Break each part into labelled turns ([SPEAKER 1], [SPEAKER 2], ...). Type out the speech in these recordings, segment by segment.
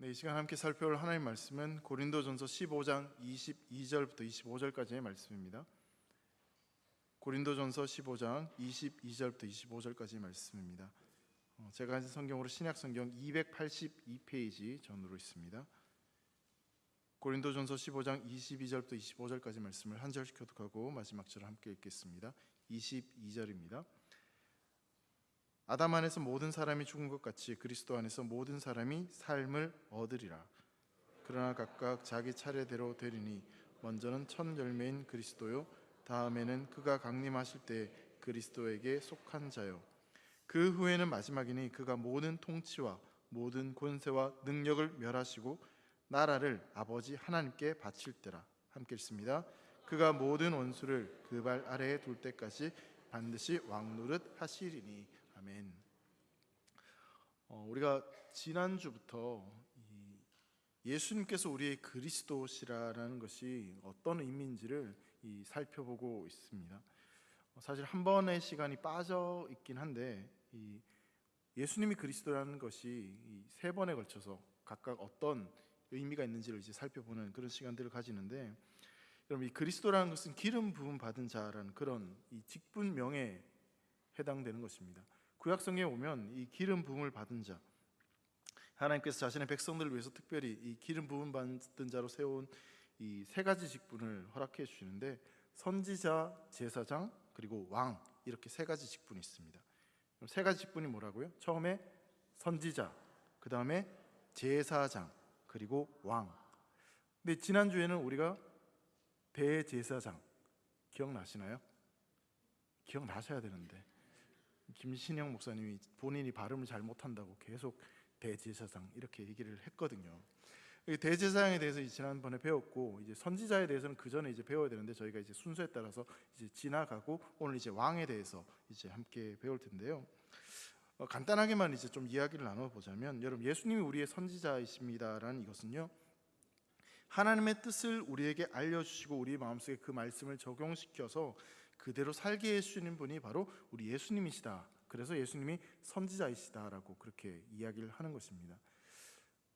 [SPEAKER 1] 네, 이 시간 함께 살펴볼 하나님의 말씀은 고린도전서 15장 22절부터 25절까지의 말씀입니다. 고린도전서 15장 22절부터 25절까지의 말씀입니다. 제가 가진 성경으로 신약성경 282페이지 전으로 있습니다. 고린도전서 15장 22절부터 25절까지 말씀을 한 절씩 교독하고 마지막 절을 함께 읽겠습니다. 22절입니다. 아담 안에서 모든 사람이 죽은 것 같이 그리스도 안에서 모든 사람이 삶을 얻으리라. 그러나 각각 자기 차례대로 되리니 먼저는 첫 열매인 그리스도요, 다음에는 그가 강림하실 때 그리스도에게 속한 자요, 그 후에는 마지막이니 그가 모든 통치와 모든 권세와 능력을 멸하시고 나라를 아버지 하나님께 바칠 때라. 함께 읽습니다. 그가 모든 원수를 그 발 아래에 둘 때까지 반드시 왕노릇 하시리니. 아멘. 우리가 지난주부터 예수님께서 우리의 그리스도시라는 것이 어떤 의미인지를 살펴보고 있습니다. 사실 한 번의 시간이 빠져 있긴 한데 예수님이 그리스도라는 것이 세 번에 걸쳐서 각각 어떤 의미가 있는지를 이제 살펴보는 그런 시간들을 가지는데, 여러분, 이 그리스도라는 것은 기름 부음 받은 자라는 그런 이 직분명에 해당되는 것입니다. 구약성경에 오면 이 기름 부음을 받은 자, 하나님께서 자신의 백성들을 위해서 특별히 이 기름 부음 받은 자로 세운 이 세 가지 직분을 허락해 주시는데, 선지자, 제사장, 그리고 왕, 이렇게 세 가지 직분이 있습니다. 세 가지 직분이 뭐라고요? 처음에 선지자, 그 다음에 제사장, 그리고 왕. 근데 지난주에는 우리가 대제사장 기억나시나요? 기억나셔야 되는데 김신영 목사님이 본인이 발음을 잘 못한다고 계속 대제사장 이렇게 얘기를 했거든요. 대제사장에 대해서 지난번에 배웠고, 이제 선지자에 대해서는 그 전에 이제 배워야 되는데 저희가 이제 순서에 따라서 이제 지나가고 오늘 이제 왕에 대해서 이제 함께 배울 텐데요. 간단하게만 이제 좀 이야기를 나눠보자면, 여러분, 예수님이 우리의 선지자이십니다라는 이것은요, 하나님의 뜻을 우리에게 알려주시고 우리 마음속에 그 말씀을 적용시켜서 그대로 살게 해주시는 분이 바로 우리 예수님이시다. 그래서 예수님이 선지자이시다라고 그렇게 이야기를 하는 것입니다.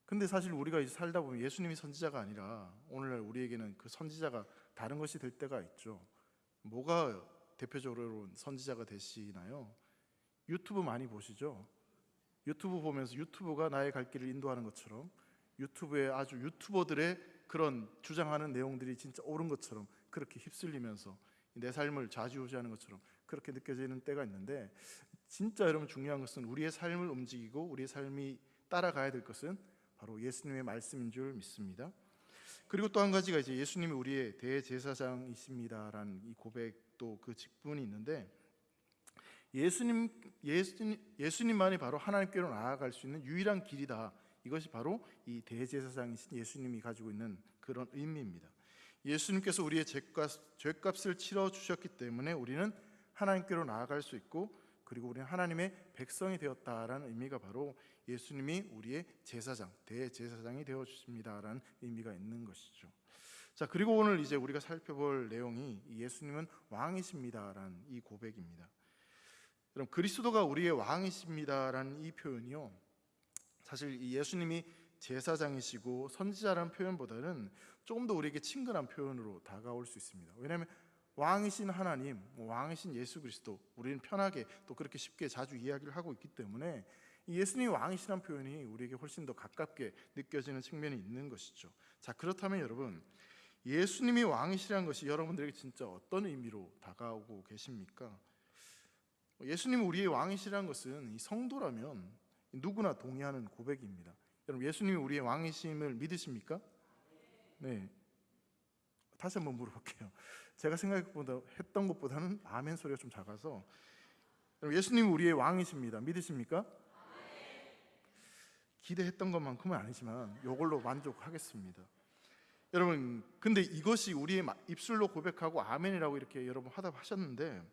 [SPEAKER 1] 근데 사실 우리가 이제 살다 보면 예수님이 선지자가 아니라 오늘날 우리에게는 그 선지자가 다른 것이 될 때가 있죠. 뭐가 대표적으로 선지자가 되시나요? 유튜브 많이 보시죠? 유튜브 보면서 유튜브가 나의 갈 길을 인도하는 것처럼, 유튜브에 아주 유튜버들의 그런 주장하는 내용들이 진짜 옳은 것처럼 그렇게 휩쓸리면서 내 삶을 좌지우지하는 것처럼 그렇게 느껴지는 때가 있는데, 진짜 여러분 중요한 것은 우리의 삶을 움직이고 우리의 삶이 따라가야 될 것은 바로 예수님의 말씀인 줄 믿습니다. 그리고 또 한 가지가 이제 예수님이 우리의 대제사장이십니다라는 이 고백도 그 직분이 있는데, 예수님만이 바로 하나님께로 나아갈 수 있는 유일한 길이다. 이것이 바로 이 대제사장이신 예수님이 가지고 있는 그런 의미입니다. 예수님께서 우리의 죄값을 치러주셨기 때문에 우리는 하나님께로 나아갈 수 있고, 그리고 우리는 하나님의 백성이 되었다라는 의미가 바로 예수님이 우리의 제사장, 대제사장이 되어주십니다라는 의미가 있는 것이죠. 자, 그리고 오늘 이제 우리가 살펴볼 내용이 예수님은 왕이십니다라는 이 고백입니다. 여러분, 그리스도가 우리의 왕이십니다라는 이 표현이요, 사실 이 예수님이 제사장이시고 선지자라는 표현보다는 조금 더 우리에게 친근한 표현으로 다가올 수 있습니다. 왜냐하면 왕이신 하나님, 왕이신 예수 그리스도, 우리는 편하게 또 그렇게 쉽게 자주 이야기를 하고 있기 때문에 예수님이 왕이시라는 표현이 우리에게 훨씬 더 가깝게 느껴지는 측면이 있는 것이죠. 자, 그렇다면 여러분, 예수님이 왕이시라는 것이 여러분들에게 진짜 어떤 의미로 다가오고 계십니까? 예수님이 우리의 왕이시라는 것은 이 성도라면 누구나 동의하는 고백입니다. 여러분, 예수님이 우리의 왕이심을 믿으십니까? 네. 다시 한번 물어볼게요. 제가 생각했던 것보다는 아멘 소리가 좀 작아서, 여러분, 예수님이 우리의 왕이십니다. 믿으십니까? 기대했던 것만큼은 아니지만 이걸로 만족하겠습니다. 여러분, 근데 이것이 우리의 입술로 고백하고 아멘이라고 이렇게 여러분 하셨는데,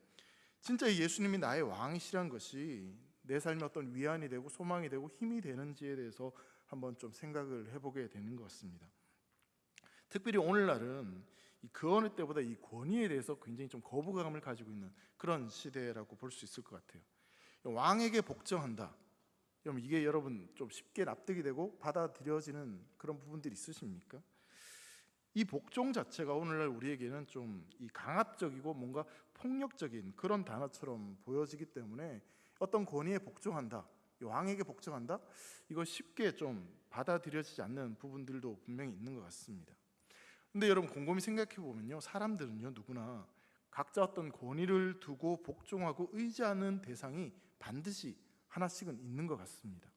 [SPEAKER 1] 진짜 예수님이 나의 왕이시란 것이 내 삶에 어떤 위안이 되고 소망이 되고 힘이 되는지에 대해서 한번 좀 생각을 해보게 되는 것 같습니다. 특별히 오늘날은 그 어느 때보다 이 권위에 대해서 굉장히 좀 거부감을 가지고 있는 그런 시대라고 볼 수 있을 것 같아요. 왕에게 복종한다, 여러분, 이게 여러분 좀 쉽게 납득이 되고 받아들여지는 그런 부분들이 있으십니까? 이 복종 자체가 오늘날 우리에게는 좀 이 강압적이고 뭔가 폭력적인 그런 단어처럼 보여지기 때문에 어떤 권위에 복종한다, 이 왕에게 복종한다, 이거 쉽게 좀 받아들여지지 않는 부분들도 분명히 있는 것 같습니다. 근데 여러분, 곰곰이 생각해 보면요, 사람들은요 누구나 각자 어떤 권위를 두고 복종하고 의지하는 대상이 반드시 하나씩은 있는 것 같습니다.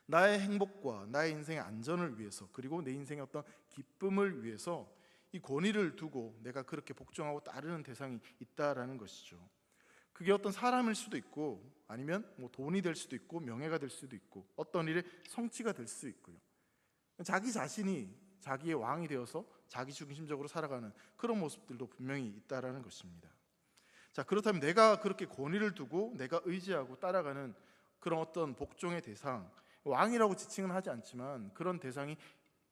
[SPEAKER 1] 나의 행복과 나의 인생의 안전을 위해서, 그리고 내 인생의 어떤 기쁨을 위해서 이 권위를 두고 내가 그렇게 복종하고 따르는 대상이 있다라는 것이죠. 그게 어떤 사람일 수도 있고, 아니면 뭐 돈이 될 수도 있고, 명예가 될 수도 있고, 어떤 일의 성취가 될 수 있고요. 자기 자신이 자기의 왕이 되어서 자기 중심적으로 살아가는 그런 모습들도 분명히 있다라는 것입니다. 자, 그렇다면 내가 그렇게 권위를 두고 내가 의지하고 따라가는 그런 어떤 복종의 대상, 왕이라고 지칭은 하지 않지만 그런 대상이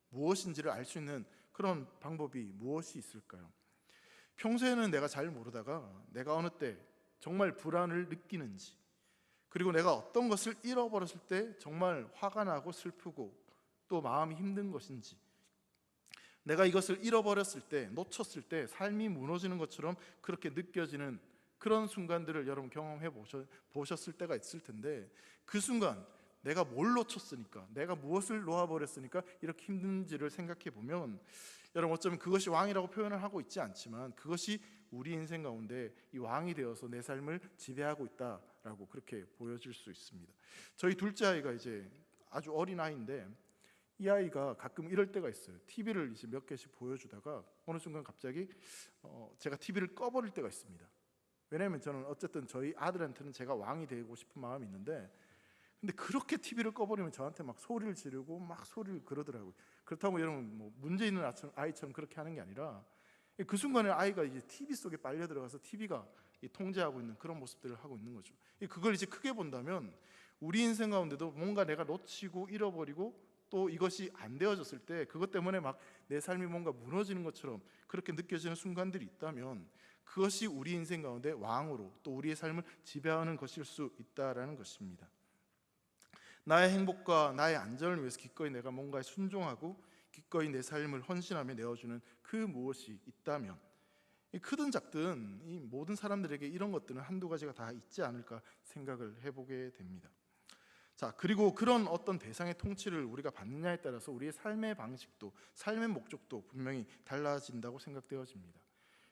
[SPEAKER 1] 무엇인지를 알 수 있는 그런 방법이 무엇이 있을까요? 평소에는 내가 잘 모르다가 내가 어느 때 정말 불안을 느끼는지, 그리고 내가 어떤 것을 잃어버렸을 때 정말 화가 나고 슬프고 또 마음이 힘든 것인지, 내가 이것을 잃어버렸을 때, 놓쳤을 때 삶이 무너지는 것처럼 그렇게 느껴지는 그런 순간들을 여러분 경험해 보셨을 때가 있을 텐데, 그 순간 내가 뭘 놓쳤으니까, 내가 무엇을 놓아버렸으니까 이렇게 힘든지를 생각해 보면, 여러분 어쩌면 그것이 왕이라고 표현을 하고 있지 않지만 그것이 우리 인생 가운데 이 왕이 되어서 내 삶을 지배하고 있다라고 그렇게 보여질 수 있습니다. 저희 둘째 아이가 이제 아주 어린 아이인데, 이 아이가 가끔 이럴 때가 있어요. TV를 이제 몇 개씩 보여주다가 어느 순간 갑자기 제가 TV를 꺼버릴 때가 있습니다. 왜냐하면 저는 어쨌든 저희 아들한테는 제가 왕이 되고 싶은 마음이 있는데, 근데 그렇게 TV를 꺼버리면 저한테 막 소리를 지르고 막 소리를 그러더라고요. 그렇다고 여러분 뭐 문제 있는 아이처럼 그렇게 하는 게 아니라, 그 순간에 아이가 이제 TV 속에 빨려 들어가서 TV가 통제하고 있는 그런 모습들을 하고 있는 거죠. 그걸 이제 크게 본다면 우리 인생 가운데도 뭔가 내가 놓치고 잃어버리고 또 이것이 안 되어졌을 때 그것 때문에 막 내 삶이 뭔가 무너지는 것처럼 그렇게 느껴지는 순간들이 있다면, 그것이 우리 인생 가운데 왕으로 또 우리의 삶을 지배하는 것일 수 있다라는 것입니다. 나의 행복과 나의 안전을 위해서 기꺼이 내가 뭔가에 순종하고 기꺼이 내 삶을 헌신하며 내어주는 그 무엇이 있다면, 크든 작든 이 모든 사람들에게 이런 것들은 한두 가지가 다 있지 않을까 생각을 해보게 됩니다. 자, 그리고 그런 어떤 대상의 통치를 우리가 받느냐에 따라서 우리의 삶의 방식도, 삶의 목적도 분명히 달라진다고 생각되어집니다.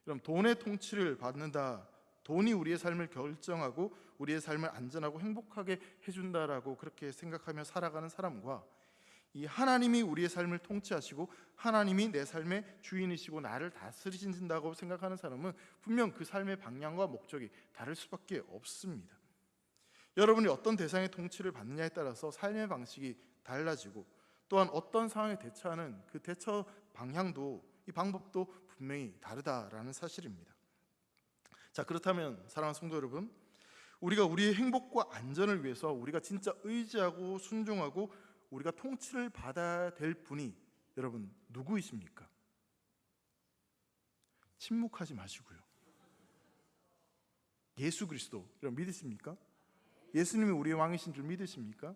[SPEAKER 1] 그럼 돈의 통치를 받는다, 돈이 우리의 삶을 결정하고 우리의 삶을 안전하고 행복하게 해준다라고 그렇게 생각하며 살아가는 사람과, 이 하나님이 우리의 삶을 통치하시고 하나님이 내 삶의 주인이시고 나를 다스리신다고 생각하는 사람은 분명 그 삶의 방향과 목적이 다를 수밖에 없습니다. 여러분이 어떤 대상의 통치를 받느냐에 따라서 삶의 방식이 달라지고, 또한 어떤 상황에 대처하는 그 대처 방향도, 이 방법도 분명히 다르다라는 사실입니다. 자, 그렇다면 사랑하는 성도 여러분, 우리가 우리의 행복과 안전을 위해서 우리가 진짜 의지하고 순종하고 우리가 통치를 받아야 될 분이 여러분 누구이십니까? 침묵하지 마시고요. 예수 그리스도, 여러분 믿으십니까? 예수님이 우리의 왕이신 줄 믿으십니까?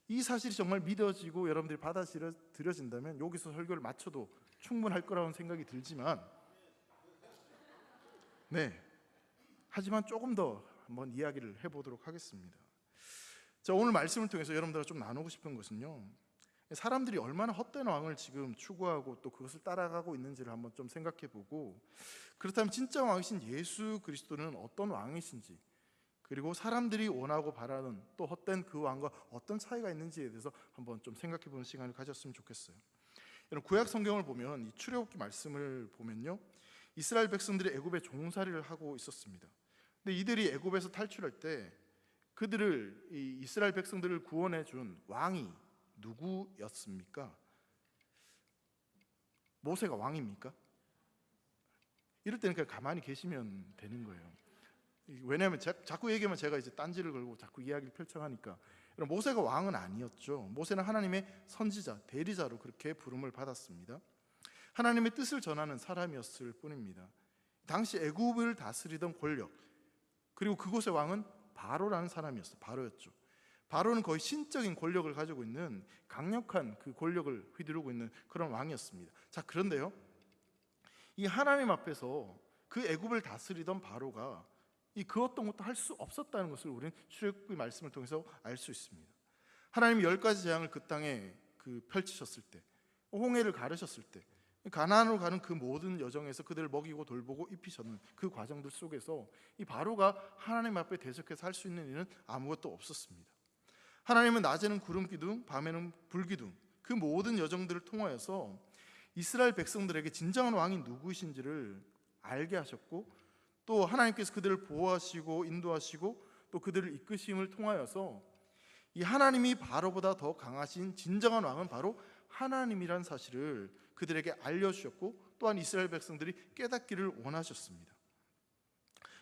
[SPEAKER 1] 이 사실이 정말 믿어지고 여러분들이 받아들여진다면 여기서 설교를 마쳐도 충분할 거라는 생각이 들지만, 하지만 조금 더 한번 이야기를 해보도록 하겠습니다. 자, 오늘 말씀을 통해서 여러분들과 좀 나누고 싶은 것은요, 사람들이 얼마나 헛된 왕을 지금 추구하고 또 그것을 따라가고 있는지를 한번 좀 생각해보고, 그렇다면 진짜 왕이신 예수 그리스도는 어떤 왕이신지, 그리고 사람들이 원하고 바라는 또 헛된 그 왕과 어떤 차이가 있는지에 대해서 한번 좀 생각해보는 시간을 가졌으면 좋겠어요. 여러분, 구약 성경을 보면 이 출애굽기 말씀을 보면요, 이스라엘 백성들이 애굽에 종살이를 하고 있었습니다. 근데 이들이 애굽에서 탈출할 때 그들을, 이 이스라엘 백성들을 구원해 준 왕이 누구였습니까? 모세가 왕입니까? 이럴 때는 그냥 가만히 계시면 되는 거예요. 왜냐하면 자꾸 얘기하면 제가 이제 딴지를 걸고 자꾸 이야기를 펼쳐가니까. 모세가 왕은 아니었죠. 모세는 하나님의 선지자, 대리자로 그렇게 부름을 받았습니다. 하나님의 뜻을 전하는 사람이었을 뿐입니다. 당시 애굽을 다스리던 권력, 그리고 그곳의 왕은 바로라는 사람이었어요. 바로였죠. 바로는 거의 신적인 권력을 가지고 있는 강력한 그 권력을 휘두르고 있는 그런 왕이었습니다. 자, 그런데요, 이 하나님 앞에서 그 애굽을 다스리던 바로가 그 어떤 것도 할 수 없었다는 것을 우리는 출애굽기 말씀을 통해서 알 수 있습니다. 하나님이 10가지 재앙을 그 땅에 펼치셨을 때, 홍해를 가르셨을 때, 가나안으로 가는 그 모든 여정에서 그들을 먹이고 돌보고 입히셨는 그 과정들 속에서 이 바로가 하나님 앞에 대적해서 할 수 있는 일은 아무것도 없었습니다. 하나님은 낮에는 구름 기둥, 밤에는 불 기둥, 그 모든 여정들을 통하여서 이스라엘 백성들에게 진정한 왕이 누구이신지를 알게 하셨고, 또 하나님께서 그들을 보호하시고 인도하시고 또 그들을 이끄심을 통하여서 이 하나님이 바로보다 더 강하신 진정한 왕은 바로 하나님이란 사실을 그들에게 알려주셨고, 또한 이스라엘 백성들이 깨닫기를 원하셨습니다.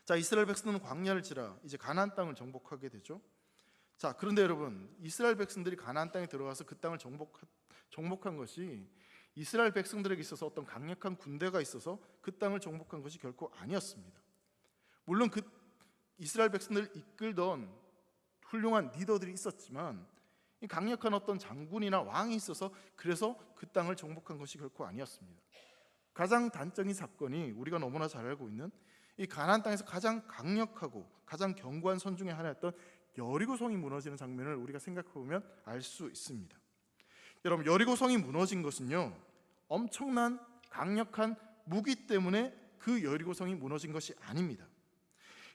[SPEAKER 1] 자, 이스라엘 백성들은 광야를 지나 이제 가나안 땅을 정복하게 되죠. 자, 그런데 여러분, 이스라엘 백성들이 가나안 땅에 들어가서 그 땅을 정복한 것이 이스라엘 백성들에게 있어서 어떤 강력한 군대가 있어서 그 땅을 정복한 것이 결코 아니었습니다. 물론 그 이스라엘 백성들을 이끌던 훌륭한 리더들이 있었지만 이 강력한 어떤 장군이나 왕이 있어서 그래서 그 땅을 정복한 것이 결코 아니었습니다. 가장 단적인 사건이 우리가 너무나 잘 알고 있는 이 가나안 땅에서 가장 강력하고 가장 견고한 선 중에 하나였던 여리고성이 무너지는 장면을 우리가 생각해 보면 알 수 있습니다. 여러분, 여리고성이 무너진 것은요, 엄청난 강력한 무기 때문에 그 여리고성이 무너진 것이 아닙니다.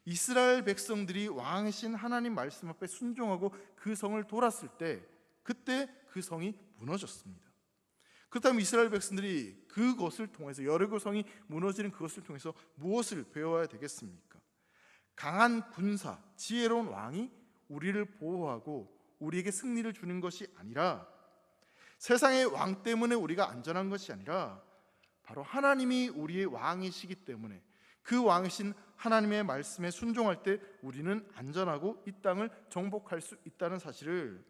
[SPEAKER 1] 이스라엘 백성들이 왕이신 하나님 말씀 앞에 순종하고 그 성을 돌았을 때, 그때 그 성이 무너졌습니다. 그렇다면 이스라엘 백성들이 그것을 통해서, 여리고성이 무너지는 그것을 통해서 무엇을 배워야 되겠습니까? 강한 군사, 지혜로운 왕이 우리를 보호하고 우리에게 승리를 주는 것이 아니라, 세상의 왕 때문에 우리가 안전한 것이 아니라 바로 하나님이 우리의 왕이시기 때문에 그 왕이신 하나님의 말씀에 순종할 때 우리는 안전하고 이 땅을 정복할 수 있다는 사실을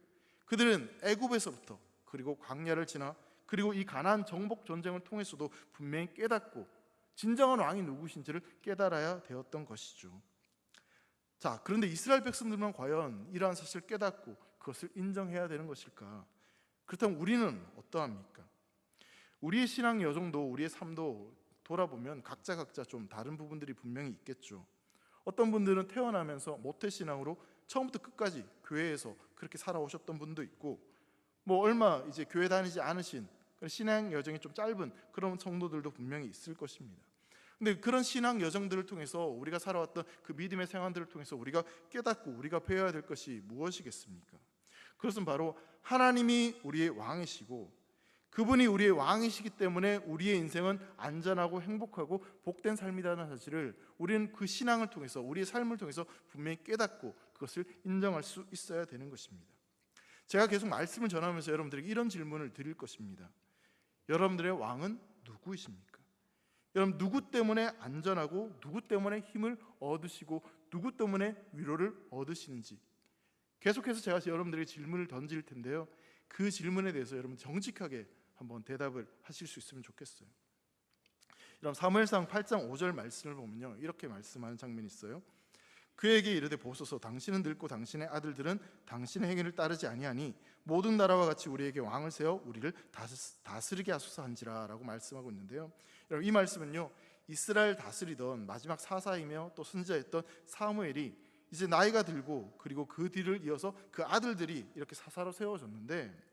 [SPEAKER 1] 그들은 애굽에서부터, 그리고 광야를 지나, 그리고 이 가나안 정복 전쟁을 통해서도 분명히 깨닫고 진정한 왕이 누구신지를 깨달아야 되었던 것이죠. 자, 그런데 이스라엘 백성들만 과연 이러한 사실을 깨닫고 그것을 인정해야 되는 것일까? 그렇다면 우리는 어떠합니까? 우리의 신앙 여정도, 우리의 삶도 돌아보면 각자 좀 다른 부분들이 분명히 있겠죠. 어떤 분들은 태어나면서 모태신앙으로 처음부터 끝까지 교회에서 그렇게 살아오셨던 분도 있고, 얼마 이제 교회 다니지 않으신 신앙 여정이 좀 짧은 그런 성도들도 분명히 있을 것입니다. 근데 그런 신앙 여정들을 통해서 우리가 살아왔던 그 믿음의 생활들을 통해서 우리가 깨닫고 우리가 배워야 될 것이 무엇이겠습니까? 그것은 바로 하나님이 우리의 왕이시고 그분이 우리의 왕이시기 때문에 우리의 인생은 안전하고 행복하고 복된 삶이라는 사실을 우리는 그 신앙을 통해서, 우리의 삶을 통해서 분명히 깨닫고 그것을 인정할 수 있어야 되는 것입니다. 제가 계속 말씀을 전하면서 여러분들에게 이런 질문을 드릴 것입니다. 여러분들의 왕은 누구이십니까? 여러분, 누구 때문에 안전하고 누구 때문에 힘을 얻으시고 누구 때문에 위로를 얻으시는지 계속해서 제가 여러분들에게 질문을 던질 텐데요, 그 질문에 대해서 여러분 정직하게 한번 대답을 하실 수 있으면 좋겠어요. 여러분, 사무엘상 8장 5절 말씀을 보면요, 이렇게 말씀하는 장면이 있어요. 그에게 이르되 보소서, 당신은 늙고 당신의 아들들은 당신의 행위를 따르지 아니하니 모든 나라와 같이 우리에게 왕을 세워 우리를 다스리게 하소서 한지라 라고 말씀하고 있는데요, 여러분, 이 말씀은요, 이스라엘 다스리던 마지막 사사이며 또 선지자였던 사무엘이 이제 나이가 들고, 그리고 그 뒤를 이어서 그 아들들이 이렇게 사사로 세워졌는데,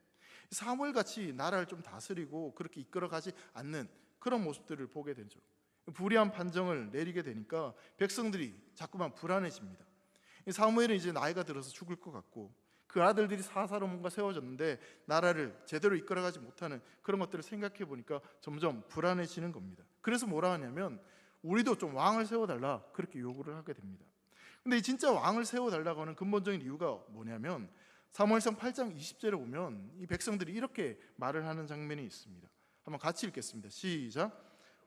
[SPEAKER 1] 사무엘같이 나라를 좀 다스리고 그렇게 이끌어가지 않는 그런 모습들을 보게 되죠. 불의한 판정을 내리게 되니까 백성들이 자꾸만 불안해집니다. 사무엘은 이제 나이가 들어서 죽을 것 같고, 그 아들들이 사사로 뭔가 세워졌는데 나라를 제대로 이끌어가지 못하는 그런 것들을 생각해 보니까 점점 불안해지는 겁니다. 그래서 뭐라 하냐면, 우리도 좀 왕을 세워달라, 그렇게 요구를 하게 됩니다. 근데 진짜 왕을 세워달라고 하는 근본적인 이유가 뭐냐면, 사무엘상 8장 20절에 보면 이 백성들이 이렇게 말을 하는 장면이 있습니다. 한번 같이 읽겠습니다. 시작.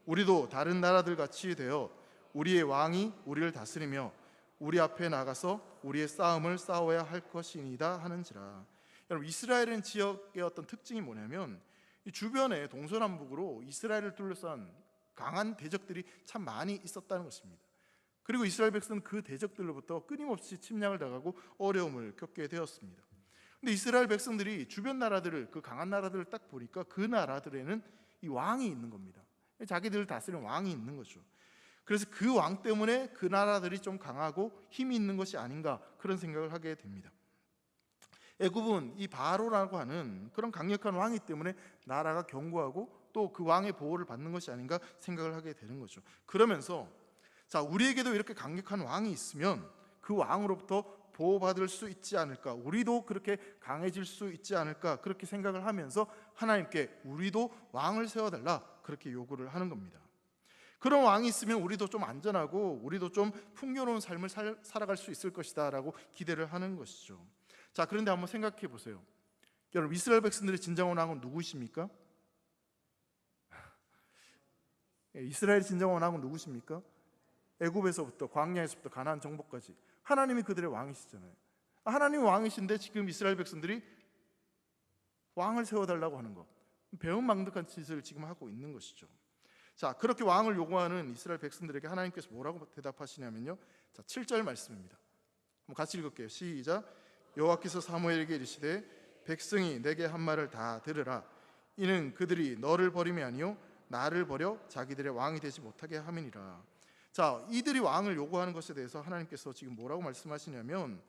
[SPEAKER 1] 우리도 다른 나라들 같이 되어 우리의 왕이 우리를 다스리며 우리 앞에 나가서 우리의 싸움을 싸워야 할 것이니다 하는지라. 여러분, 이스라엘은 지역의 어떤 특징이 뭐냐면, 이 주변에 동서남북으로 이스라엘을 둘러싼 강한 대적들이 참 많이 있었다는 것입니다. 그리고 이스라엘 백성은 그 대적들로부터 끊임없이 침략을 당하고 어려움을 겪게 되었습니다. 근데 이스라엘 백성들이 주변 나라들을, 그 강한 나라들을 딱 보니까 그 나라들에는 이 왕이 있는 겁니다. 자기들을 다스리는 왕이 있는 거죠. 그래서 그 왕 때문에 그 나라들이 좀 강하고 힘이 있는 것이 아닌가, 그런 생각을 하게 됩니다. 애굽은 이 바로라고 하는 그런 강력한 왕이 때문에 나라가 견고하고 또 그 왕의 보호를 받는 것이 아닌가 생각을 하게 되는 거죠. 그러면서 자, 우리에게도 이렇게 강력한 왕이 있으면 그 왕으로부터 보호받을 수 있지 않을까, 우리도 그렇게 강해질 수 있지 않을까, 그렇게 생각을 하면서 하나님께 우리도 왕을 세워달라, 그렇게 요구를 하는 겁니다. 그런 왕이 있으면 우리도 좀 안전하고 우리도 좀 풍요로운 삶을 살아갈 수 있을 것이다 라고 기대를 하는 것이죠. 자, 그런데 한번 생각해 보세요. 여러분, 이스라엘 백성들의 진정한 왕은 누구십니까? 이스라엘의 진정한 왕은 누구십니까? 애굽에서부터 광야에서부터 가나안 정복까지 하나님이 그들의 왕이시잖아요. 하나님이 왕이신데 지금 이스라엘 백성들이 왕을 세워달라고 하는 것, 배은망덕한 짓을 지금 하고 있는 것이죠. 자, 그렇게 왕을 요구하는 이스라엘 백성들에게 하나님께서 뭐라고 대답하시냐면요, 자, 7절 말씀입니다. 한번 같이 읽을게요. 시작. 여호와께서 사무엘에게 이르시되 백성이 내게 한 말을 다 들으라. 이는 그들이 너를 버림이 아니요 나를 버려 자기들의 왕이 되지 못하게 함이니라. 자, 이들이 왕을 요구하는 것에 대해서 하나님께서 지금 뭐라고 말씀하시냐면,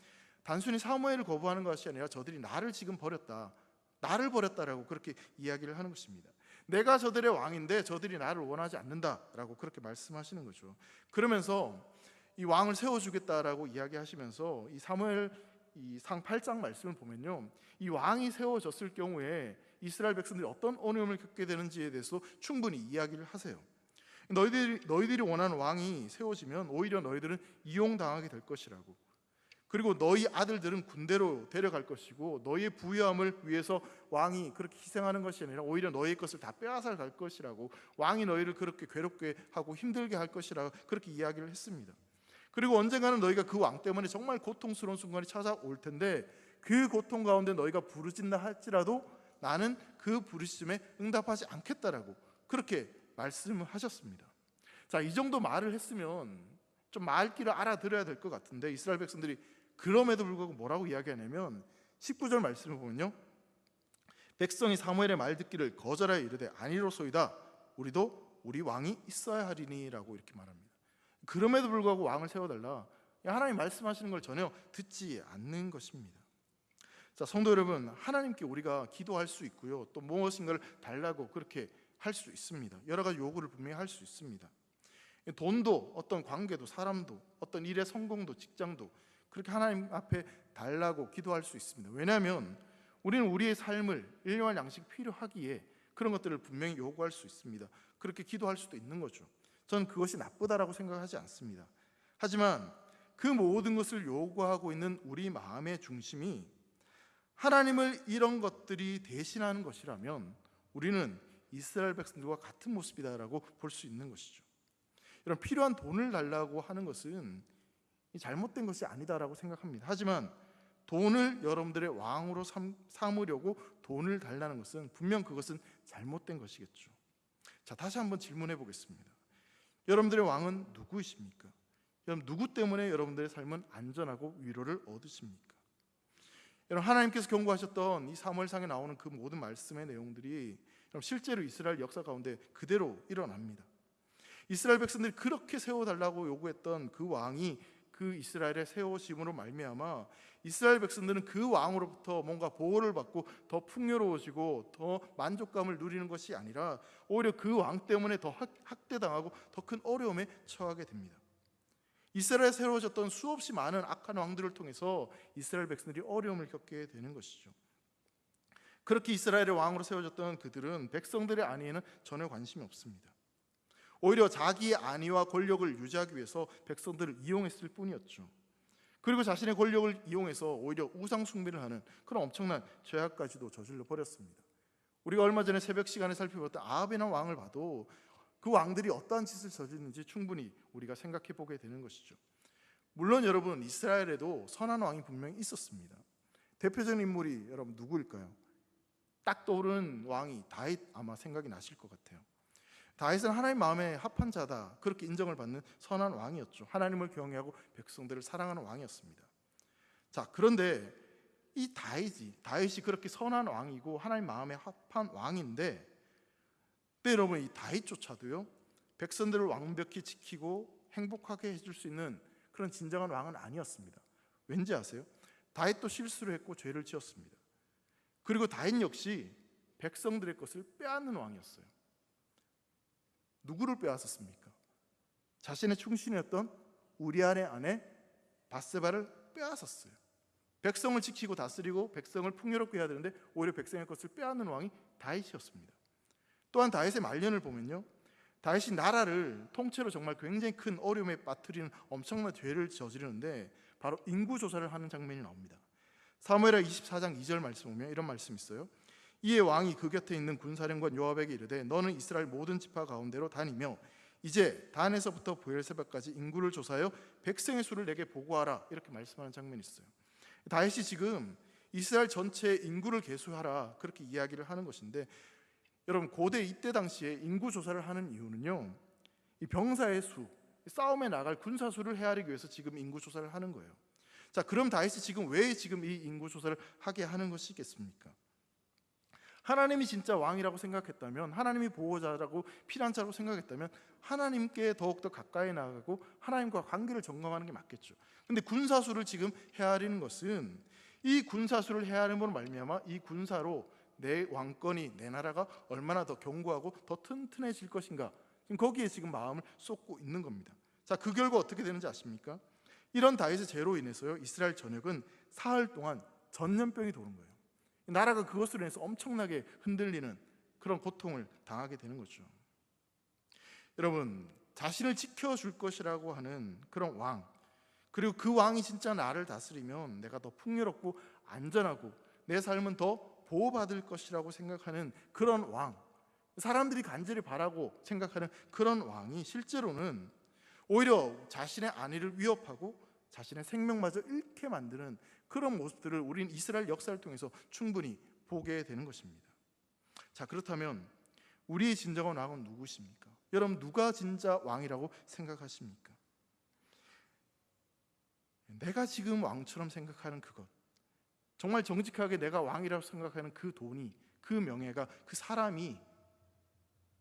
[SPEAKER 1] 단순히 사무엘을 거부하는 것이 아니라 저들이 나를 지금 버렸다, 나를 버렸다라고 그렇게 이야기를 하는 것입니다. 내가 저들의 왕인데 저들이 나를 원하지 않는다라고 그렇게 말씀하시는 거죠. 그러면서 이 왕을 세워주겠다라고 이야기하시면서 이 사무엘 이 상 8장 말씀을 보면요, 이 왕이 세워졌을 경우에 이스라엘 백성들이 어떤 어려움을 겪게 되는지에 대해서 충분히 이야기를 하세요. 너희들이 원하는 왕이 세워지면 오히려 너희들은 이용당하게 될 것이라고, 그리고 너희 아들들은 군대로 데려갈 것이고 너희의 부유함을 위해서 왕이 그렇게 희생하는 것이 아니라 오히려 너희의 것을 다 빼앗아 갈 것이라고, 왕이 너희를 그렇게 괴롭게 하고 힘들게 할 것이라고 그렇게 이야기를 했습니다. 그리고 언젠가는 너희가 그 왕 때문에 정말 고통스러운 순간이 찾아올 텐데 그 고통 가운데 너희가 부르짖나 할지라도 나는 그 부르짖음에 응답하지 않겠다라고 그렇게 말씀을 하셨습니다. 자, 이 정도 말을 했으면 좀 말귀를 알아들어야 될 것 같은데 이스라엘 백성들이 그럼에도 불구하고 뭐라고 이야기하냐면 19절 말씀을 보면요, 백성이 사무엘의 말 듣기를 거절하여 이르되 아니로소이다, 우리도 우리 왕이 있어야 하리니라고 이렇게 말합니다. 그럼에도 불구하고 왕을 세워달라, 하나님 말씀하시는 걸 전혀 듣지 않는 것입니다. 자, 성도 여러분, 하나님께 우리가 기도할 수 있고요, 또 무엇인가를 달라고 그렇게 할 수 있습니다. 여러 가지 요구를 분명히 할 수 있습니다. 돈도, 어떤 관계도, 사람도, 어떤 일의 성공도, 직장도 그렇게 하나님 앞에 달라고 기도할 수 있습니다. 왜냐하면 우리는 우리의 삶을 일용할 양식 필요하기에 그런 것들을 분명히 요구할 수 있습니다. 그렇게 기도할 수도 있는 거죠. 저는 그것이 나쁘다라고 생각하지 않습니다. 하지만 그 모든 것을 요구하고 있는 우리 마음의 중심이 하나님을 이런 것들이 대신하는 것이라면 우리는 이스라엘 백성들과 같은 모습이다라고 볼 수 있는 것이죠. 이런 필요한 돈을 달라고 하는 것은 잘못된 것이 아니다라고 생각합니다. 하지만 돈을 여러분들의 왕으로 삼으려고 돈을 달라는 것은 분명 그것은 잘못된 것이겠죠. 자, 다시 한번 질문해 보겠습니다. 여러분들의 왕은 누구이십니까? 여러분, 누구 때문에 여러분들의 삶은 안전하고 위로를 얻으십니까? 여러분, 하나님께서 경고하셨던 이 사무엘상에 나오는 그 모든 말씀의 내용들이 실제로 이스라엘 역사 가운데 그대로 일어납니다. 이스라엘 백성들이 그렇게 세워달라고 요구했던 그 왕이 그 이스라엘의 세워짐으로 말미암아 이스라엘 백성들은 그 왕으로부터 뭔가 보호를 받고 더 풍요로워지고 더 만족감을 누리는 것이 아니라 오히려 그 왕 때문에 더 학대당하고 더 큰 어려움에 처하게 됩니다. 이스라엘에 세워졌던 수없이 많은 악한 왕들을 통해서 이스라엘 백성들이 어려움을 겪게 되는 것이죠. 그렇게 이스라엘의 왕으로 세워졌던 그들은 백성들의 안위에는 전혀 관심이 없습니다. 오히려 자기의 안위와 권력을 유지하기 위해서 백성들을 이용했을 뿐이었죠. 그리고 자신의 권력을 이용해서 오히려 우상 숭배를 하는 그런 엄청난 죄악까지도 저질러 버렸습니다. 우리가 얼마 전에 새벽 시간에 살펴봤던 아합이나 왕을 봐도 그 왕들이 어떠한 짓을 저질렀는지 충분히 우리가 생각해 보게 되는 것이죠. 물론 여러분, 이스라엘에도 선한 왕이 분명히 있었습니다. 대표적인 인물이 여러분 누구일까요? 딱 떠오르는 왕이 다윗, 아마 생각이 나실 것 같아요. 다윗은 하나님 마음에 합한 자다, 그렇게 인정을 받는 선한 왕이었죠. 하나님을 경외하고 백성들을 사랑하는 왕이었습니다. 자, 그런데 이 다윗이 그렇게 선한 왕이고 하나님 마음에 합한 왕인데, 근데 여러분 이 다윗조차도요 백성들을 완벽히 지키고 행복하게 해줄 수 있는 그런 진정한 왕은 아니었습니다. 왠지 아세요? 다윗도 실수를 했고 죄를 지었습니다. 그리고 다윗 역시 백성들의 것을 빼앗는 왕이었어요. 누구를 빼앗았습니까? 자신의 충신이었던 우리아의 아내 바세바를 빼앗았어요. 백성을 지키고 다스리고 백성을 풍요롭게 해야 되는데 오히려 백성의 것을 빼앗는 왕이 다윗이었습니다. 또한 다윗의 말년을 보면요, 다윗이 나라를 통째로 정말 굉장히 큰 어려움에 빠뜨리는 엄청난 죄를 저지르는데 바로 인구조사를 하는 장면이 나옵니다. 사무엘하 24장 2절 말씀 보면 이런 말씀이 있어요. 이에 왕이 그 곁에 있는 군사령관 요압에게 이르되 너는 이스라엘 모든 지파 가운데로 다니며 이제 단에서부터 브엘세바까지 인구를 조사하여 백성의 수를 내게 보고하라, 이렇게 말씀하는 장면이 있어요. 다윗이 지금 이스라엘 전체의 인구를 계수하라 그렇게 이야기를 하는 것인데, 여러분 고대 이때 당시에 인구 조사를 하는 이유는요, 이 병사의 수, 싸움에 나갈 군사 수를 헤아리기 위해서 지금 인구 조사를 하는 거예요. 자, 그럼 다윗이 지금 왜 지금 이 인구 조사를 하게 하는 것이겠습니까? 하나님이 진짜 왕이라고 생각했다면, 하나님이 보호자라고 피난자라고 생각했다면 하나님께 더욱더 가까이 나아가고 하나님과 관계를 점검하는 게 맞겠죠. 근데 군사수를 지금 헤아리는 것은 이 군사수를 헤아림으로 말미암아 이 군사로 내 왕권이, 내 나라가 얼마나 더 견고하고 더 튼튼해질 것인가, 거기에 지금 마음을 쏟고 있는 겁니다. 자, 그 결과 어떻게 되는지 아십니까? 이런 다윗의 죄로 인해서요 이스라엘 전역은 사흘 동안 전염병이 도는 거예요. 나라가 그것으로 인해서 엄청나게 흔들리는 그런 고통을 당하게 되는 거죠. 여러분, 자신을 지켜줄 것이라고 하는 그런 왕, 그리고 그 왕이 진짜 나를 다스리면 내가 더 풍요롭고 안전하고 내 삶은 더 보호받을 것이라고 생각하는 그런 왕, 사람들이 간절히 바라고 생각하는 그런 왕이 실제로는 오히려 자신의 안위를 위협하고 자신의 생명마저 잃게 만드는 그런 모습들을 우리는 이스라엘 역사를 통해서 충분히 보게 되는 것입니다. 자, 그렇다면 우리의 진정한 왕은 누구십니까? 여러분, 누가 진짜 왕이라고 생각하십니까? 내가 지금 왕처럼 생각하는 그것, 정말 정직하게 내가 왕이라고 생각하는 그 돈이, 그 명예가, 그 사람이,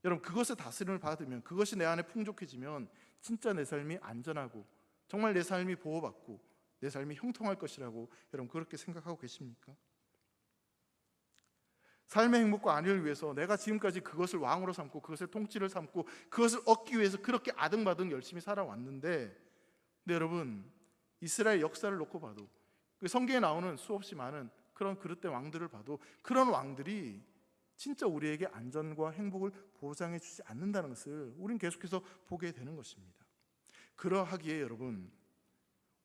[SPEAKER 1] 여러분 그것의 다스림을 받으면, 그것이 내 안에 풍족해지면 진짜 내 삶이 안전하고 정말 내 삶이 보호받고 내 삶이 형통할 것이라고 여러분 그렇게 생각하고 계십니까? 삶의 행복과 안위를 위해서 내가 지금까지 그것을 왕으로 삼고 그것의 통치를 삼고 그것을 얻기 위해서 그렇게 아등바등 열심히 살아왔는데, 근데 여러분 이스라엘 역사를 놓고 봐도, 그 성경에 나오는 수없이 많은 그런 그릇된 왕들을 봐도 그런 왕들이 진짜 우리에게 안전과 행복을 보장해 주지 않는다는 것을 우리는 계속해서 보게 되는 것입니다. 그러하기에 여러분,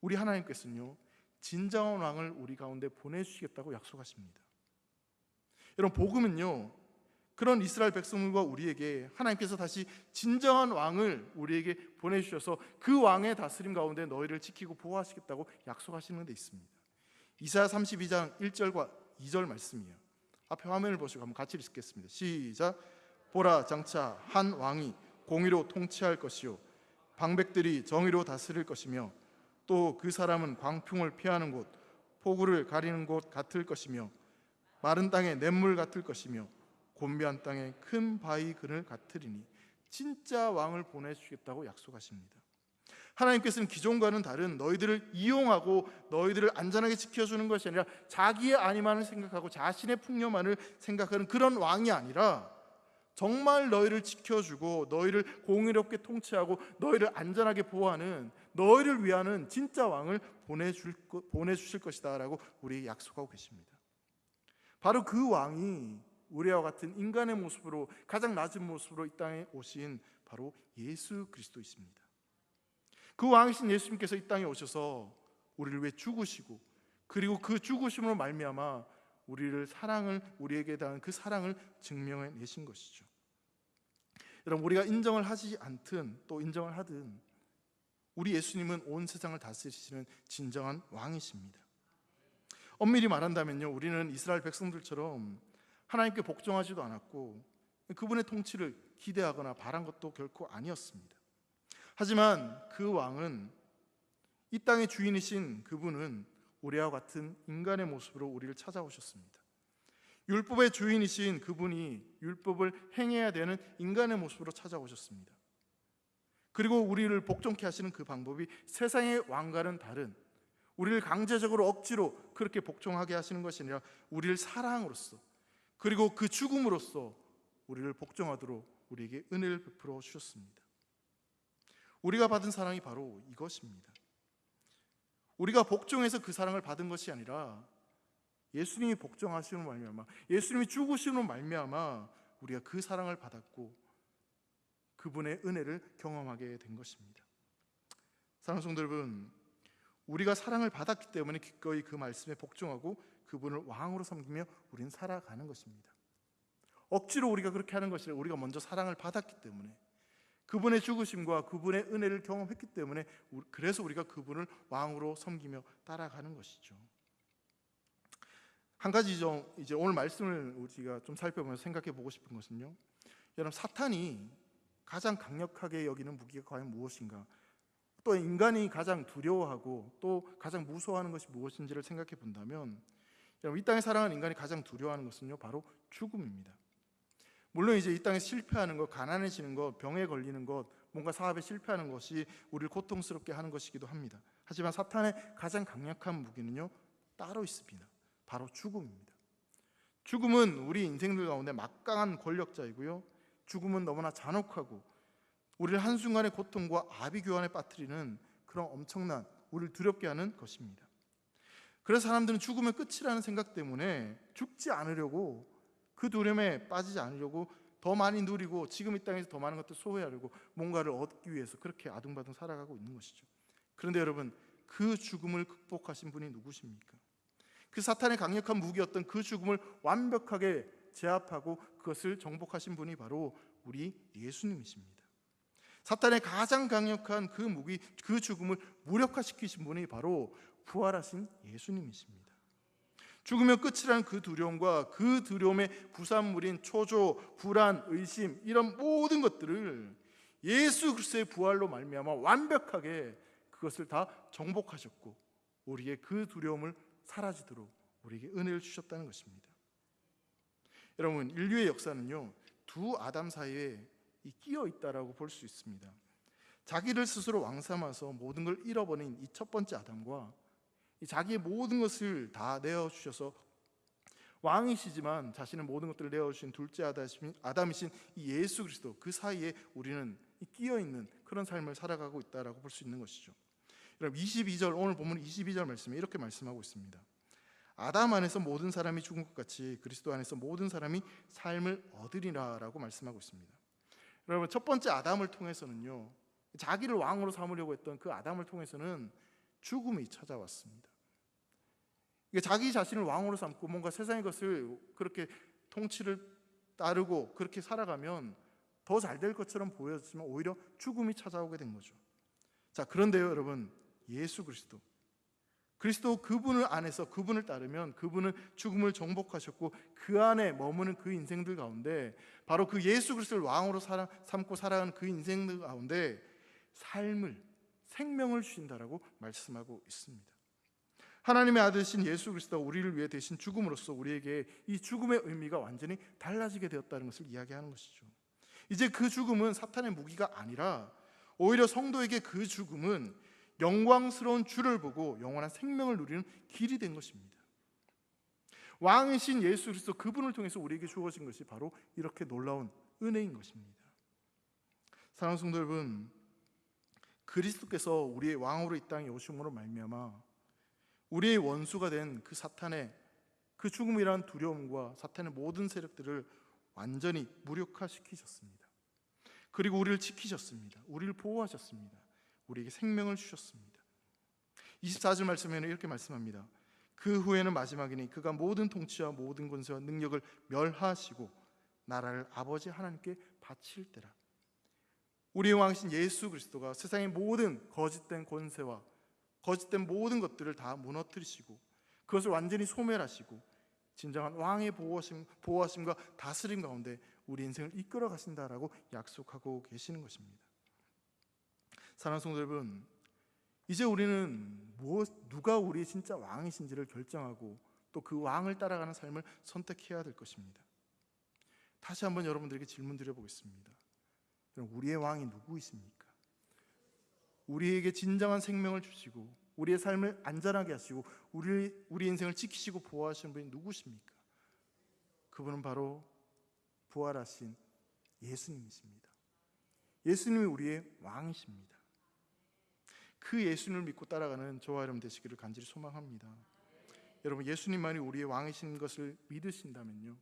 [SPEAKER 1] 우리 하나님께서는요 진정한 왕을 우리 가운데 보내주시겠다고 약속하십니다. 여러분, 복음은요 그런 이스라엘 백성들과 우리에게 하나님께서 다시 진정한 왕을 우리에게 보내주셔서 그 왕의 다스림 가운데 너희를 지키고 보호하시겠다고 약속하시는 데 있습니다. 이사야 32장 1절과 2절 말씀이에요. 앞에 화면을 보시고 한번 같이 읽겠습니다. 시작. 보라, 장차 한 왕이 공의로 통치할 것이요 방백들이 정의로 다스릴 것이며 또 그 사람은 광풍을 피하는 곳, 폭우를 가리는 곳 같을 것이며 마른 땅에 냇물 같을 것이며 곤비한 땅에 큰 바위 그늘 같으리니, 진짜 왕을 보내주시겠다고 약속하십니다. 하나님께서는 기존과는 다른 너희들을 이용하고 너희들을 안전하게 지켜주는 것이 아니라 자기의 안위만을 생각하고 자신의 풍요만을 생각하는 그런 왕이 아니라 정말 너희를 지켜주고 너희를 공의롭게 통치하고 너희를 안전하게 보호하는, 너희를 위하는 진짜 왕을 보내주실 것이다 라고 우리에게 약속하고 계십니다. 바로 그 왕이 우리와 같은 인간의 모습으로, 가장 낮은 모습으로 이 땅에 오신 바로 예수 그리스도이십니다. 그 왕이신 예수님께서 이 땅에 오셔서 우리를 위해 죽으시고, 그리고 그 죽으심으로 말미암아 우리에게 대한 그 사랑을 증명해 내신 것이죠. 여러분, 우리가 인정을 하지 않든 또 인정을 하든 우리 예수님은 온 세상을 다스리시는 진정한 왕이십니다. 엄밀히 말한다면요, 우리는 이스라엘 백성들처럼 하나님께 복종하지도 않았고 그분의 통치를 기대하거나 바란 것도 결코 아니었습니다. 하지만 그 왕은, 이 땅의 주인이신 그분은 우리와 같은 인간의 모습으로 우리를 찾아오셨습니다. 율법의 주인이신 그분이 율법을 행해야 되는 인간의 모습으로 찾아오셨습니다. 그리고 우리를 복종케 하시는 그 방법이 세상의 왕과는 다른, 우리를 강제적으로 억지로 그렇게 복종하게 하시는 것이 아니라 우리를 사랑으로써, 그리고 그 죽음으로써 우리를 복종하도록 우리에게 은혜를 베풀어 주셨습니다. 우리가 받은 사랑이 바로 이것입니다. 우리가 복종해서 그 사랑을 받은 것이 아니라 예수님이 복종하시는 말미암아, 예수님이 죽으시는 말미암아 우리가 그 사랑을 받았고 그분의 은혜를 경험하게 된 것입니다. 사랑하는 성도 여러분, 우리가 사랑을 받았기 때문에 기꺼이 그 말씀에 복종하고 그분을 왕으로 섬기며 우리는 살아가는 것입니다. 억지로 우리가 그렇게 하는 것이 아니라 우리가 먼저 사랑을 받았기 때문에, 그분의 죽으심과 그분의 은혜를 경험했기 때문에, 그래서 우리가 그분을 왕으로 섬기며 따라가는 것이죠. 한 가지 이제 오늘 말씀을 우리가 좀 살펴보면서 생각해 보고 싶은 것은요, 여러분, 사탄이 가장 강력하게 여기는 무기가 과연 무엇인가, 또 인간이 가장 두려워하고 또 가장 무서워하는 것이 무엇인지를 생각해 본다면, 여러분, 이 땅에 살아가는 인간이 가장 두려워하는 것은요, 바로 죽음입니다. 물론 이제 이 땅에 실패하는 것, 가난해지는 것, 병에 걸리는 것, 뭔가 사업에 실패하는 것이 우리를 고통스럽게 하는 것이기도 합니다. 하지만 사탄의 가장 강력한 무기는요, 따로 있습니다. 바로 죽음입니다. 죽음은 우리 인생들 가운데 막강한 권력자이고요, 죽음은 너무나 잔혹하고 우리를 한순간의 고통과 아비규환에 빠뜨리는 그런 엄청난, 우리를 두렵게 하는 것입니다. 그래서 사람들은 죽음의 끝이라는 생각 때문에 죽지 않으려고, 그 두려움에 빠지지 않으려고 더 많이 누리고 지금 이 땅에서 더 많은 것들 소유하려고 뭔가를 얻기 위해서 그렇게 아둥바둥 살아가고 있는 것이죠. 그런데 여러분, 그 죽음을 극복하신 분이 누구십니까? 그 사탄의 강력한 무기였던 그 죽음을 완벽하게 제압하고 그것을 정복하신 분이 바로 우리 예수님이십니다. 사탄의 가장 강력한 그 무기, 그 죽음을 무력화시키신 분이 바로 부활하신 예수님이십니다. 죽으면 끝이라는 그 두려움과 그 두려움의 부산물인 초조, 불안, 의심, 이런 모든 것들을 예수 그리스도의 부활로 말미암아 완벽하게 그것을 다 정복하셨고 우리의 그 두려움을 사라지도록 우리에게 은혜를 주셨다는 것입니다. 여러분, 인류의 역사는요, 두 아담 사이에 끼어 있다라고 볼 수 있습니다. 자기를 스스로 왕 삼아서 모든 걸 잃어버린 이 첫 번째 아담과 자기의 모든 것을 다 내어주셔서 왕이시지만 자신의 모든 것들을 내어주신 둘째 아담이신 이 예수 그리스도, 그 사이에 우리는 끼어있는 그런 삶을 살아가고 있다라고 볼 수 있는 것이죠. 여러분, 22절, 오늘 본문 22절 말씀에 이렇게 말씀하고 있습니다. 아담 안에서 모든 사람이 죽은 것 같이 그리스도 안에서 모든 사람이 삶을 얻으리라 라고 말씀하고 있습니다. 여러분, 첫 번째 아담을 통해서는요, 자기를 왕으로 삼으려고 했던 그 아담을 통해서는 죽음이 찾아왔습니다. 자기 자신을 왕으로 삼고 뭔가 세상의 것을 그렇게 통치를 따르고 그렇게 살아가면 더 잘 될 것처럼 보였지만 오히려 죽음이 찾아오게 된 거죠. 자, 그런데요, 여러분, 예수 그리스도 그분을 안에서, 그분을 따르면 그분은 죽음을 정복하셨고 그 안에 머무는 그 인생들 가운데, 바로 그 예수 그리스도를 왕으로 삼고 살아가는 그 인생들 가운데 생명을 주신다라고 말씀하고 있습니다. 하나님의 아들이신 예수 그리스도가 우리를 위해 대신 죽음으로써 우리에게 이 죽음의 의미가 완전히 달라지게 되었다는 것을 이야기하는 것이죠. 이제 그 죽음은 사탄의 무기가 아니라 오히려 성도에게 그 죽음은 영광스러운 주를 보고 영원한 생명을 누리는 길이 된 것입니다. 왕이신 예수 그리스도, 그분을 통해서 우리에게 주어진 것이 바로 이렇게 놀라운 은혜인 것입니다. 사랑하는 성도 여러분, 그리스도께서 우리의 왕으로 이 땅에 오심으로 말미암아 우리의 원수가 된 그 사탄의 그 죽음이라는 두려움과 사탄의 모든 세력들을 완전히 무력화시키셨습니다. 그리고 우리를 지키셨습니다. 우리를 보호하셨습니다. 우리에게 생명을 주셨습니다. 24절 말씀에는 이렇게 말씀합니다. 그 후에는 마지막이니 그가 모든 통치와 모든 권세와 능력을 멸하시고 나라를 아버지 하나님께 바칠 때라. 우리의 왕이신 예수 그리스도가 세상의 모든 거짓된 권세와 거짓된 모든 것들을 다 무너뜨리시고 그것을 완전히 소멸하시고 진정한 왕의 보호하심과 다스림 가운데 우리 인생을 이끌어 가신다라고 약속하고 계시는 것입니다. 사랑하는 성도 여러분, 이제 우리는 누가 우리의 진짜 왕이신지를 결정하고 또 그 왕을 따라가는 삶을 선택해야 될 것입니다. 다시 한번 여러분들에게 질문 드려보겠습니다. 우리의 왕이 누구이십니까? 우리에게 진정한 생명을 주시고 우리의 삶을 안전하게 하시고 우리 인생을 지키시고 보호하시는 분이 누구십니까? 그분은 바로 부활하신 예수님이십니다. 예수님이 우리의 왕이십니다. 그 예수님을 믿고 따라가는 저와 여러분 되시기를 간절히 소망합니다. 여러분, 예수님만이 우리의 왕이신 것을 믿으신다면요,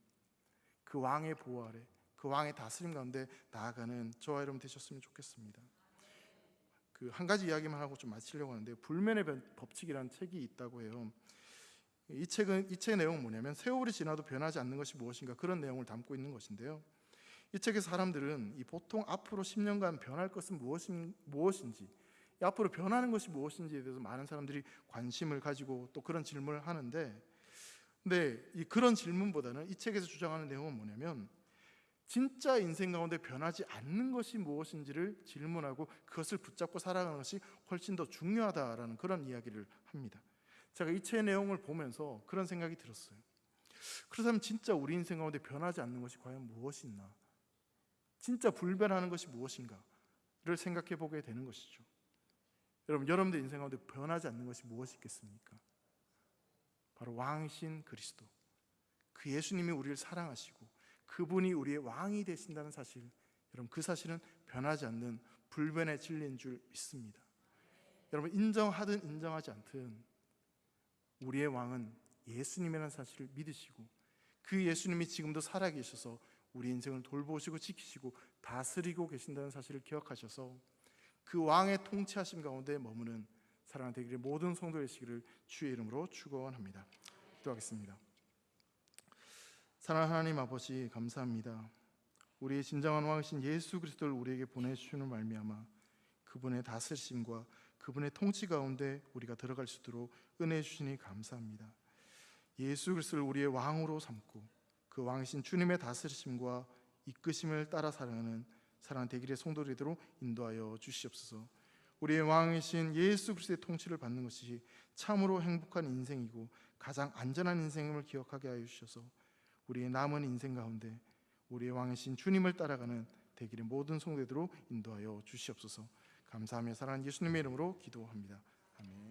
[SPEAKER 1] 그 왕의 보호 아래, 그 왕의 다스림 가운데 나아가는 저와 여러분 되셨으면 좋겠습니다. 그 한 가지 이야기만 하고 좀 마치려고 하는데, 불면의 법칙이라는 책이 있다고 해요. 이 책의 내용은 뭐냐면 세월이 지나도 변하지 않는 것이 무엇인가, 그런 내용을 담고 있는 것인데요. 이 책의 사람들은 이 보통 앞으로 10년간 변할 것은 무엇인지, 앞으로 변하는 것이 무엇인지에 대해서 많은 사람들이 관심을 가지고 또 그런 질문을 하는데, 근데 그런 질문보다는 이 책에서 주장하는 내용은 뭐냐면 진짜 인생 가운데 변하지 않는 것이 무엇인지를 질문하고 그것을 붙잡고 살아가는 것이 훨씬 더 중요하다라는 그런 이야기를 합니다. 제가 이 책의 내용을 보면서 그런 생각이 들었어요. 그렇다면 진짜 우리 인생 가운데 변하지 않는 것이 과연 무엇이 있나, 진짜 불변하는 것이 무엇인가를 생각해 보게 되는 것이죠. 여러분들 인생 가운데 변하지 않는 것이 무엇이 있겠습니까? 바로 왕이신 그리스도, 그 예수님이 우리를 사랑하시고 그분이 우리의 왕이 되신다는 사실, 여러분 그 사실은 변하지 않는 불변의 진리인 줄 믿습니다. 여러분, 인정하든 인정하지 않든 우리의 왕은 예수님이라는 사실을 믿으시고 그 예수님이 지금도 살아계셔서 우리 인생을 돌보시고 지키시고 다스리고 계신다는 사실을 기억하셔서 그 왕의 통치하심 가운데 머무는 사랑하는 되기를 모든 성도 되시기를 주의 이름으로 축원합니다. 기도하겠습니다. 사랑하는 하나님 아버지, 감사합니다. 우리의 진정한 왕이신 예수 그리스도를 우리에게 보내주시는 말미암아 그분의 다스리심과 그분의 통치 가운데 우리가 들어갈 수 있도록 은혜 주시니 감사합니다. 예수 그리스도를 우리의 왕으로 삼고 그 왕이신 주님의 다스리심과 이끄심을 따라 살아가는 사랑하는 대길의 성도들이도록 인도하여 주시옵소서. 우리의 왕이신 예수 그리스도의 통치를 받는 것이 참으로 행복한 인생이고 가장 안전한 인생임을 기억하게 하여 주셔서 우리의 남은 인생 가운데 우리의 왕이신 주님을 따라가는 대길의 모든 성도들이도록 인도하여 주시옵소서. 감사하며 사랑하는 예수님의 이름으로 기도합니다. 아멘.